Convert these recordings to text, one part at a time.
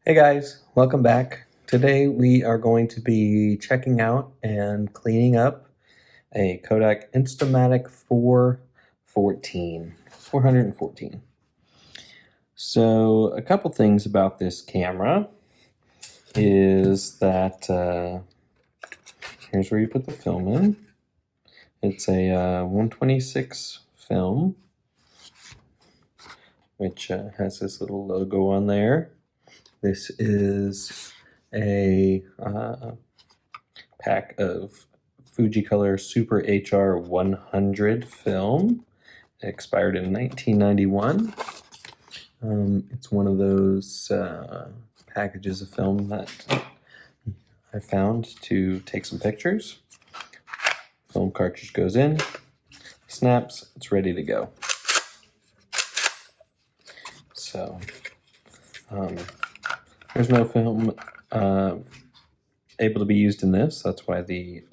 Hey guys, welcome back. Today we are going to be checking out and cleaning up a Kodak Instamatic 414. So a couple things about this camera is that here's where you put the film in. It's a 126 film, which has this little logo on there. This is a pack of Fujicolor Super HR 100 film. It expired in 1991. It's one of those packages of film that I found to take some pictures. Film cartridge goes in, snaps, it's ready to go. So, there's no film able to be used in this. That's why the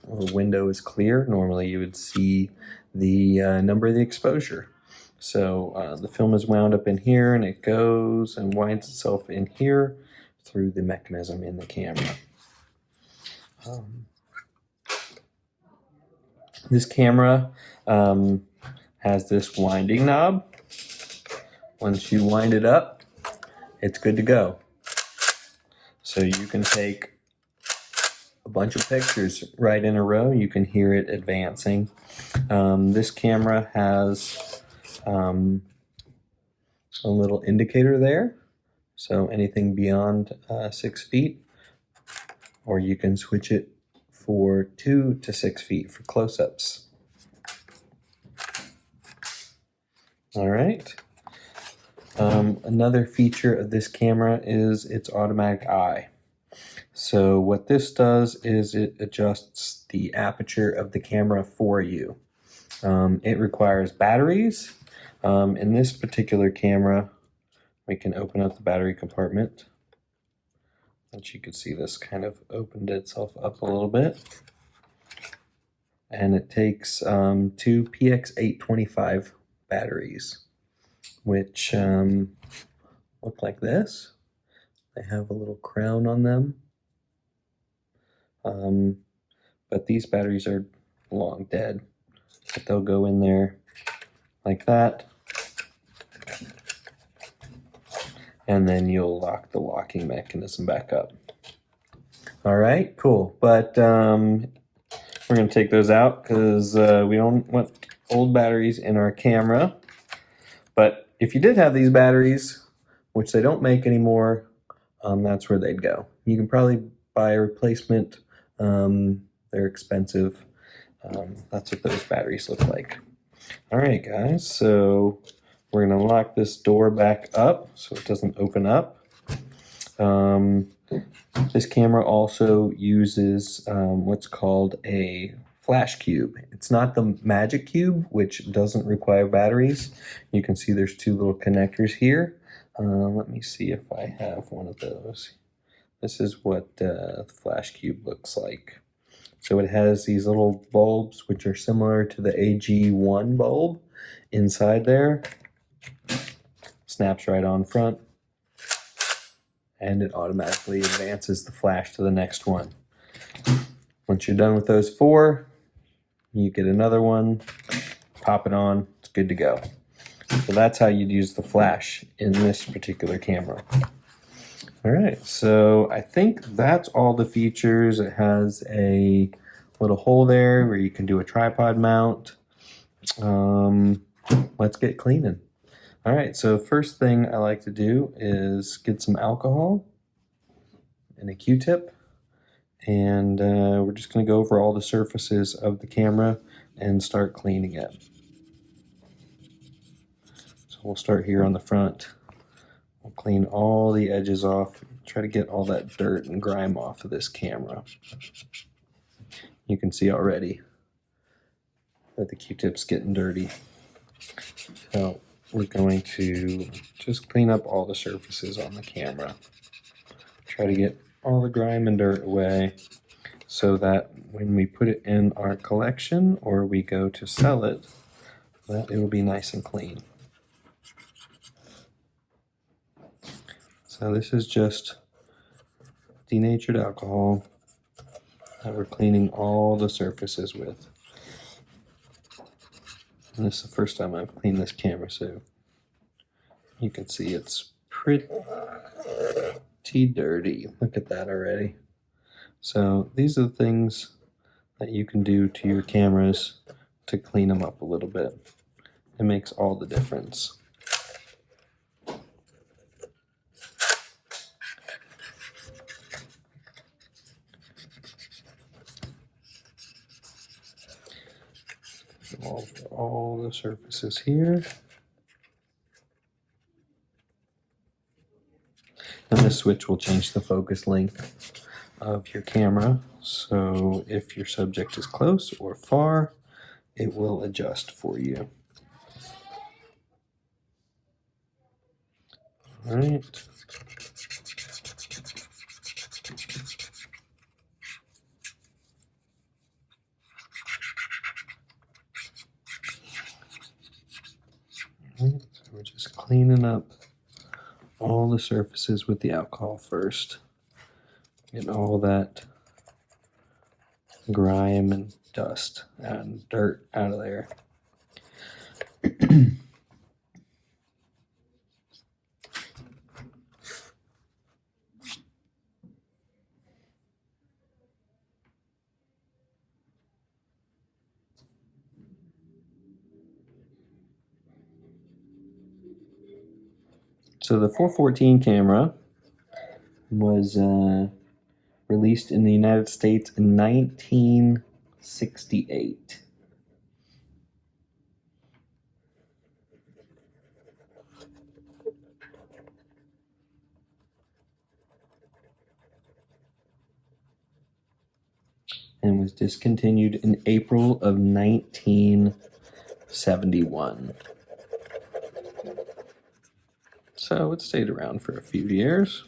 window is clear. Normally you would see the number of the exposure. So the film is wound up in here and it goes and winds itself in here through the mechanism in the camera. This camera has this winding knob. Once you wind it up, it's good to go. So you can take a bunch of pictures right in a row. You can hear it advancing. This camera has a little indicator there. So anything beyond 6 feet, or you can switch it for 2 to 6 feet for close-ups. All right. Another feature of this camera is its automatic eye. So what this does is it adjusts the aperture of the camera for you. It requires batteries. In this particular camera, we can open up the battery compartment. As you can see, this kind of opened itself up a little bit. And it takes 2 PX825 batteries, which look like this. They have a little crown on them. But these batteries are long dead. But they'll go in there like that. And then you'll lock the locking mechanism back up. All right, cool. But we're going to take those out because we don't want old batteries in our camera. But if you did have these batteries, which they don't make anymore, that's where they'd go. You can probably buy a replacement. They're expensive. That's what those batteries look like. All right, guys, so we're going to lock this door back up so it doesn't open up. This camera also uses what's called a flash cube. It's not the magic cube, which doesn't require batteries. You can see there's 2 little connectors here. Let me see if I have one of those. This is what the flash cube looks like. So it has these little bulbs which are similar to the AG1 bulb inside there. Snaps right on front. And it automatically advances the flash to the next one. Once you're done with those 4, you get another one, pop it on, it's good to go. So that's how you'd use the flash in this particular camera. All right, so I think that's all the features. It has a little hole there where you can do a tripod mount. Let's get cleaning. All right, so first thing I like to do is get some alcohol and a Q-tip. And we're just going to go over all the surfaces of the camera and start cleaning it. So we'll start here on the front. We'll clean all the edges off, try to get all that dirt and grime off of this camera. You can see already that the Q-tip's getting dirty. So we're going to just clean up all the surfaces on the camera. Try to get all the grime and dirt away so that when we put it in our collection or we go to sell it, that it will be nice and clean. So this is just denatured alcohol that we're cleaning all the surfaces with. And this is the first time I've cleaned this camera, so you can see it's pretty dirty. Look at that already. So these are the things that you can do to your cameras to clean them up a little bit. It makes all the difference. All the surfaces here. And this switch will change the focus length of your camera. So if your subject is close or far, it will adjust for you. All right. So we're just cleaning up all the surfaces with the alcohol first. Get all that grime and dust and dirt out of there. So the 414 camera was released in the United States in 1968. And was discontinued in April of 1971. So it stayed around for a few years.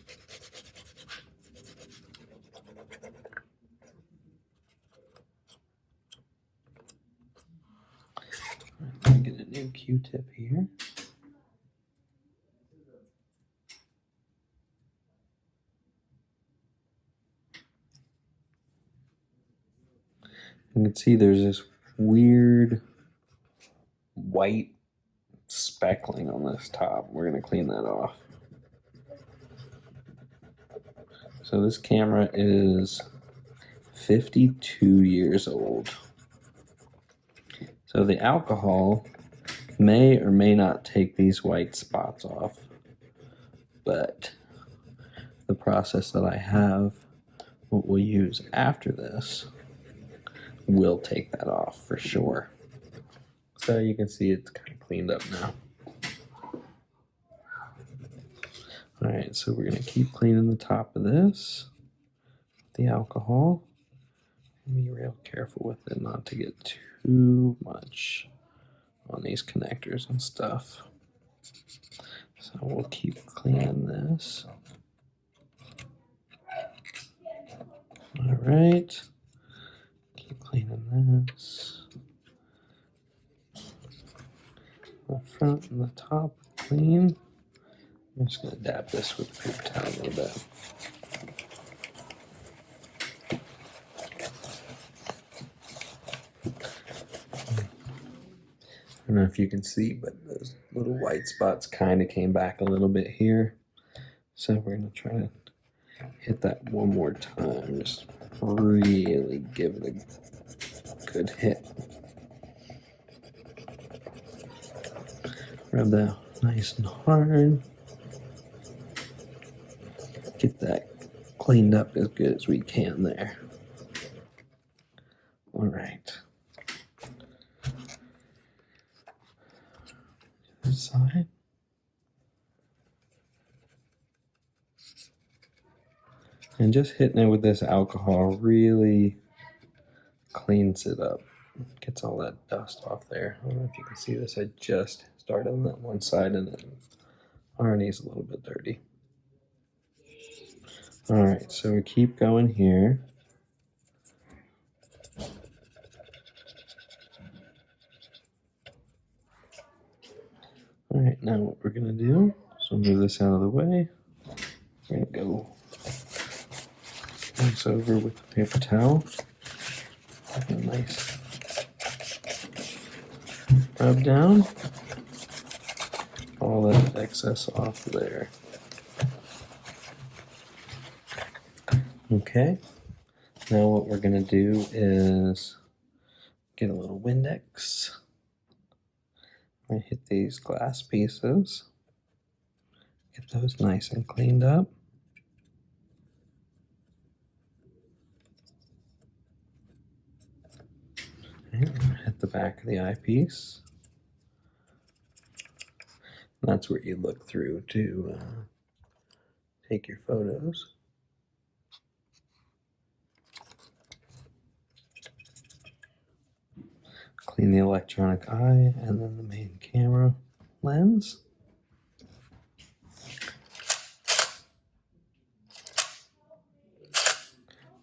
Let me get a new Q-tip here. You can see there's this weird white speckling on this top. We're going to clean that off. So this camera is 52 years old. So the alcohol may or may not take these white spots off, but the process that I have, what we'll use after this, will take that off for sure. So you can see it's kind of cleaned up now. All right, so we're gonna keep cleaning the top of this, the alcohol. Be real careful with it not to get too much on these connectors and stuff. So we'll keep cleaning this. All right, keep cleaning this. The front and the top clean. I'm just going to dab this with a paper towel a little bit. I don't know if you can see, but those little white spots kind of came back a little bit here. So we're going to try to hit that one more time. Just really give it a good hit. Rub that nice and hard. Get that cleaned up as good as we can there. All right. This side. And just hitting it with this alcohol really cleans it up. Gets all that dust off there. I don't know if you can see this. I just started on that one side and then already is a little bit dirty. All right, so we keep going here. All right, now what we're gonna do, so move this out of the way. We're gonna go once over with the paper towel. A nice rub down. All that excess off there. Okay. Now what we're gonna do is get a little Windex. I'm gonna hit these glass pieces. Get those nice and cleaned up. Okay, hit the back of the eyepiece. And that's where you look through to take your photos. Clean the electronic eye and then the main camera lens.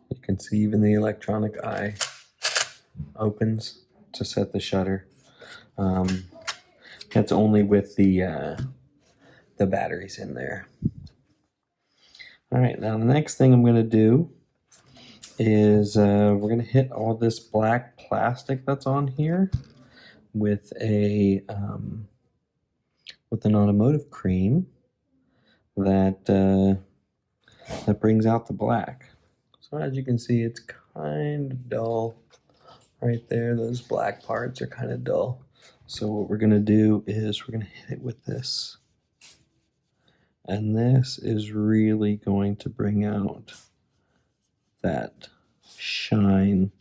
You can see even the electronic eye opens to set the shutter. That's only with the batteries in there. All right, now the next thing I'm going to do is we're going to hit all this black plastic that's on here with an automotive cream that brings out the black. So as you can see, it's kind of dull right there. Those black parts are kind of dull. So what we're going to do is we're going to hit it with this. And this is really going to bring out that shine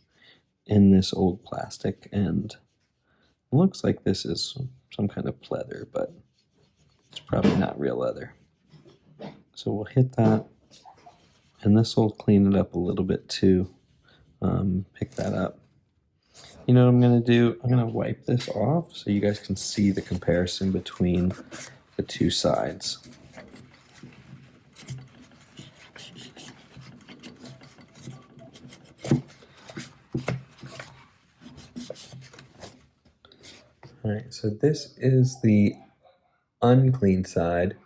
in this old plastic. And it looks like this is some kind of pleather, but it's probably not real leather. So we'll hit that. And this will clean it up a little bit too. Pick that up. You know what I'm going to do? I'm going to wipe this off so you guys can see the comparison between the two sides. Alright, so this is the unclean side,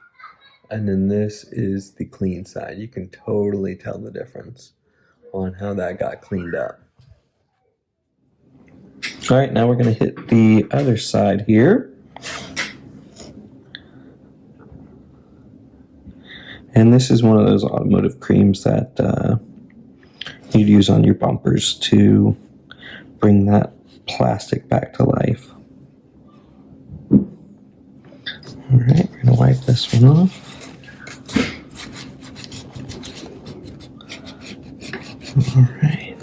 and then this is the clean side. You can totally tell the difference on how that got cleaned up. Alright, now we're going to hit the other side here. And this is one of those automotive creams that you'd use on your bumpers to bring that plastic back to life. Alright, we're going to wipe this one off. Alright.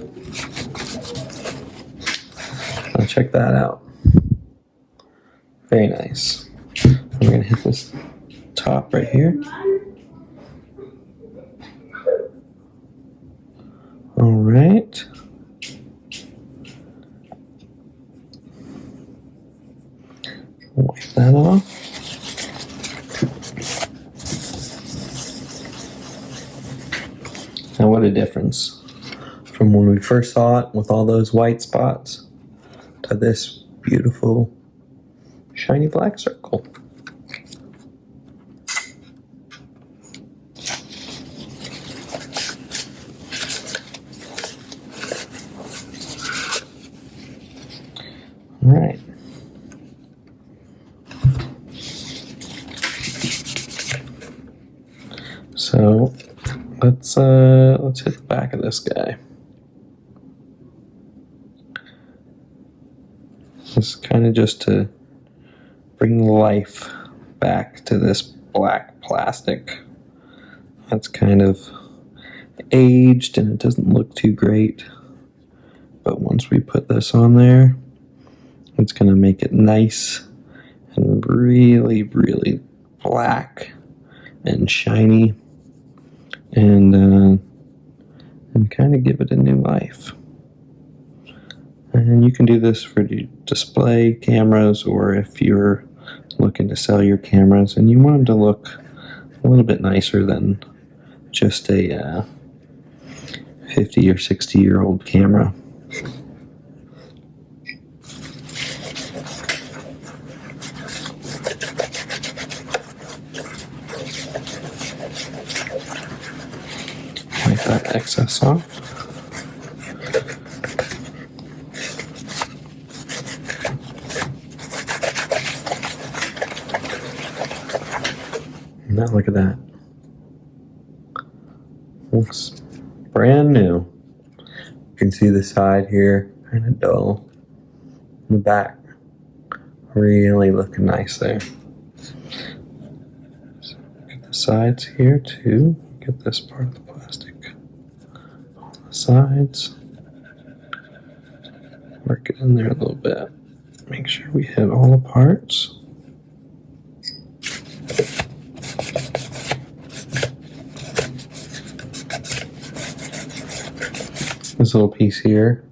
Now check that out. Very nice. We're going to hit this top right here. Alright. Wipe that off. Now what a difference from when we first saw it with all those white spots to this beautiful shiny black circle. All right. So let's hit the back of this guy. This is kind of just to bring life back to this black plastic. That's kind of aged and it doesn't look too great. But once we put this on there, it's going to make it nice and really, really black and shiny. And kind of give it a new life. And you can do this for display cameras, or if you're looking to sell your cameras and you want them to look a little bit nicer than just a 50 or 60-year-old camera. Wipe that excess off. Now look at that. Looks brand new. You can see the side here, kind of dull. The back, really looking nice there. So get the sides here too. Get this part of the plastic on the sides. Work it in there a little bit. Make sure we hit all the parts. This little piece here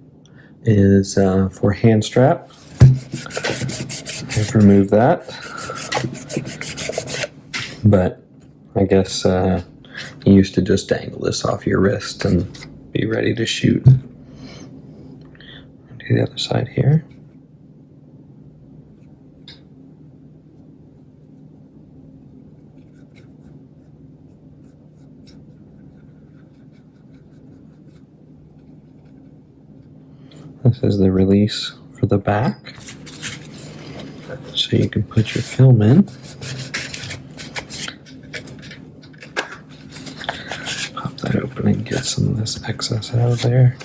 is for hand strap. I've removed that, but I guess you used to just dangle this off your wrist and be ready to shoot. Do the other side here. This is the release for the back, so you can put your film in. Pop that open and get some of this excess out of there.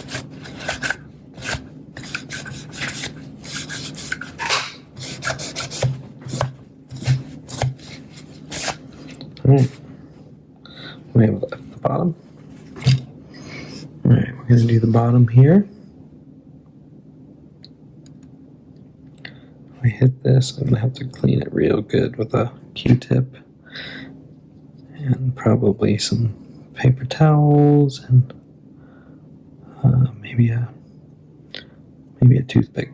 Alright, we have left the bottom. Alright, we're going to do the bottom here. I hit this, I'm going to have to clean it real good with a Q-tip and probably some paper towels and maybe a toothpick.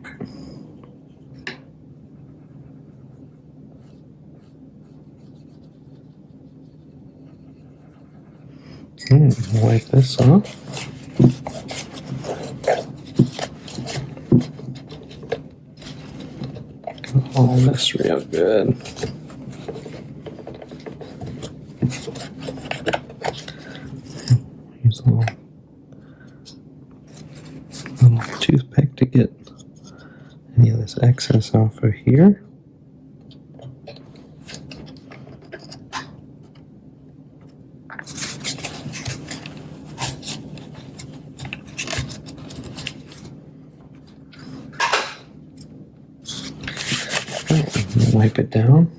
Wipe this off. All this real good. Use a little toothpick to get any of this excess off of here. Wipe it down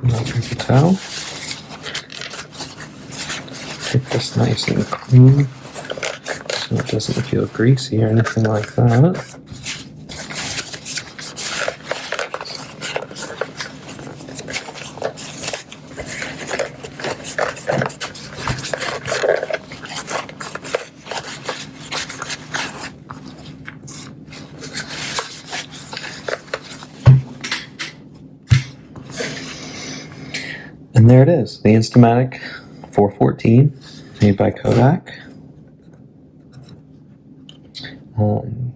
with a paper towel. Get this nice and clean so it doesn't feel greasy or anything like that. And there it is, the Instamatic 414 made by Kodak.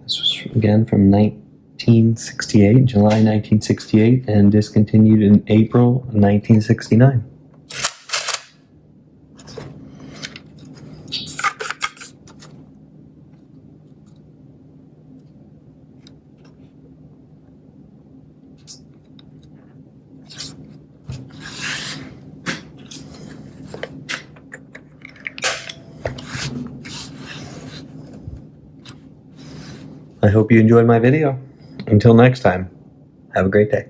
This was again from 1968, July 1968, and discontinued in April 1969. I hope you enjoyed my video. Until next time, have a great day.